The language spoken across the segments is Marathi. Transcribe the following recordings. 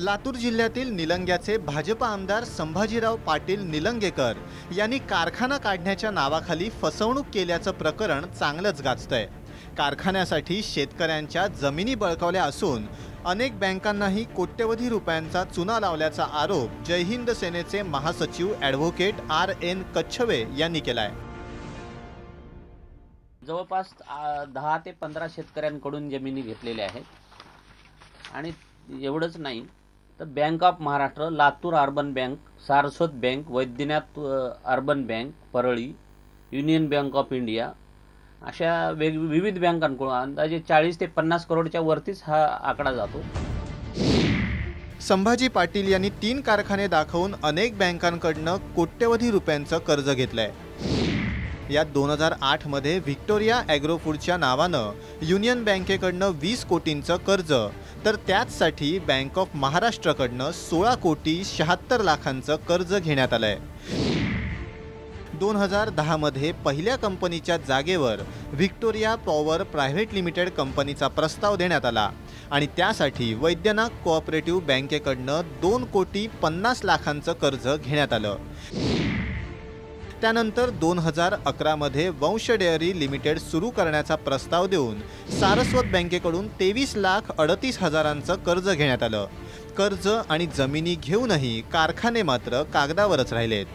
लातूर जिल्ह्यातील निलंग्याचे भाजप आमदार संभाजीराव पाटील निलंगेकर यांनी कारखाना काढण्याच्या नावाखाली फसवणूक केल्याचं प्रकरण चांगलंच गाजतंय। कारखान्यासाठी शेतकऱ्यांच्या जमिनी बळकावल्या असून अनेक बँकांनाही कोट्यवधी रुपयांचा चुना लावल्याचा आरोप जय हिंद सेनेचे महासचिव ॲडव्होकेट RN कच्छवे यांनी केलाय। जवळपास 10 ते 15 शेतकऱ्यांकडून जमिनी घेतलेल्या आहेत आणि एवढंच नाही तर bank of Maharashtra, Latur urban bank, Saraswat bank, Vaidyanath urban bank, Parli, union bank of India अशा विविध बँकांकडून अंदाजे 40 ते 50 करोडच्या वरतीच हा आकडा जातो। संभाजी पाटील यांनी 3 कारखाने दाखवून अनेक बँकांकडून कोट्यवधी रुपयांचं कर्ज घेतलंय। यात 2008 मध्ये व्हिक्टोरिया ॲग्रोफूडच्या नावानं युनियन बँकेकडनं 20 कोटींचं कर्ज, तर त्याचसाठी बँक ऑफ महाराष्ट्रकडनं 16 कोटी 76 लाखांचं कर्ज घेण्यात आलंय। 2010 मध्ये पहिल्या कंपनीच्या जागेवर व्हिक्टोरिया पॉवर प्रायव्हेट लिमिटेड कंपनीचा प्रस्ताव देण्यात आला आणि त्यासाठी वैद्यनाथ कोऑपरेटिव्ह बँकेकडनं 2 कोटी 50 लाखांचं कर्ज घेण्यात आलं। त्यानंतर 2011 मध्ये वंश डेअरी लिमिटेड सुरू करण्याचा प्रस्ताव देऊन सारस्वत बँकेकडून 23,38,000चं कर्ज घेण्यात आलं। कर्ज आणि जमिनी घेऊनही कारखाने मात्र कागदावरच राहिलेत।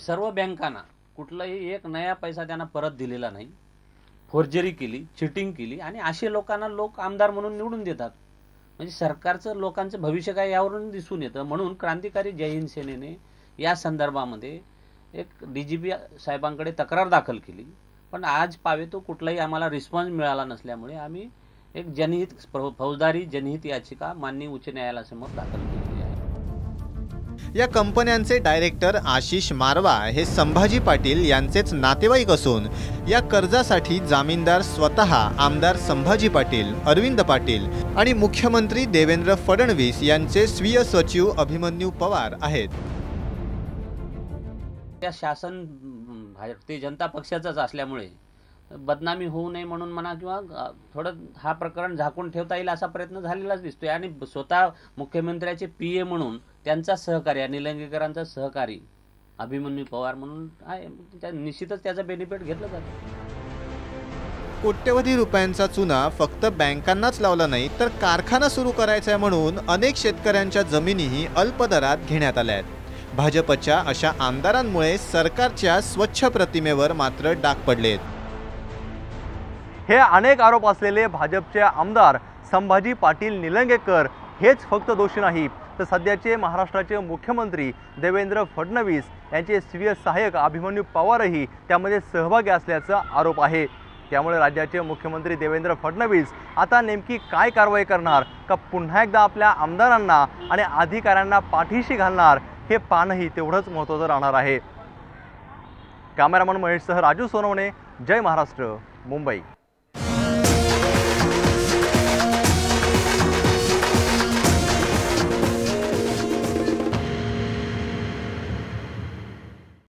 सर्व बँकांना कुठलाही एक नया पैसा त्यांना परत दिलेला नाही, फोर्जरी केली, चिटिंग केली आणि असे लोकांना लोक आमदार म्हणून निवडून देतात। म्हणजे सरकारचं लोकांचं भविष्य काय यावरून दिसून येतं। म्हणून क्रांतिकारी जय हिंद सेनेने या संदर्भामध्ये एक DGP साहेबांकडे तक्रार दाखल केली, पण आज पावे तो कुठलाही आम्हाला रिस्पॉन्स मिळाला नसल्यामुळे आम्ही एक फौजदारी जनहित याचिका माननीय उच्च न्यायालयासमोर दाखल केली आहे। या कंपन्यांचे डायरेक्टर आशिष मारवा हे संभाजी पाटील यांचेच नातेवाईक असून या कर्जासाठी जामीनदार स्वतः आमदार संभाजी पाटील, अरविंद पाटील आणि मुख्यमंत्री देवेंद्र फडणवीस यांचे स्वीय सचिव अभिमन्यू पवार आहेत। त्या शासन भारतीय जनता पक्षाचाच असल्यामुळे बदनामी होऊ नये म्हणून म्हणा किंवा थोडं हा प्रकरण झाकून ठेवता येईल असा प्रयत्न झालेलाच दिसतोय आणि स्वतः मुख्यमंत्र्याचे PA म्हणून त्यांचा सहकारी, निलंगेकरांचा सहकारी अभिमन्यू पवार म्हणून आहे, निश्चितच त्याचा बेनिफिट घेतलं जातं। कोट्यवधी रुपयांचा चुना फक्त बँकांनाच लावला नाही तर कारखाना सुरू करायचा आहे म्हणून अनेक शेतकऱ्यांच्या जमिनीही अल्प दरात घेण्यात आल्या आहेत। भाजपच्या अशा आमदारांमुळे सरकारच्या स्वच्छ प्रतिमेवर मात्र डाग पडलेत। हे अनेक आरोप असलेले भाजपचे आमदार संभाजी पाटील निलंगेकर हेच फक्त दोषी नाही, तर सध्याचे महाराष्ट्राचे मुख्यमंत्री देवेंद्र फडणवीस यांचे स्वीय सहाय्यक अभिमन्यू पवारही त्यामध्ये सहभागी असल्याचा आरोप आहे। त्यामुळे राज्याचे मुख्यमंत्री देवेंद्र फडणवीस आता नेमकी काय कारवाई करणार, का पुन्हा एकदा आपल्या आमदारांना आणि अधिकाऱ्यांना पाठीशी घालणार, हे पाहणंही तेवढंच महत्त्वाचं राहणार आहे। कॅमेरामन महेशसह राजू सोनवणे, जय महाराष्ट्र, मुंबई।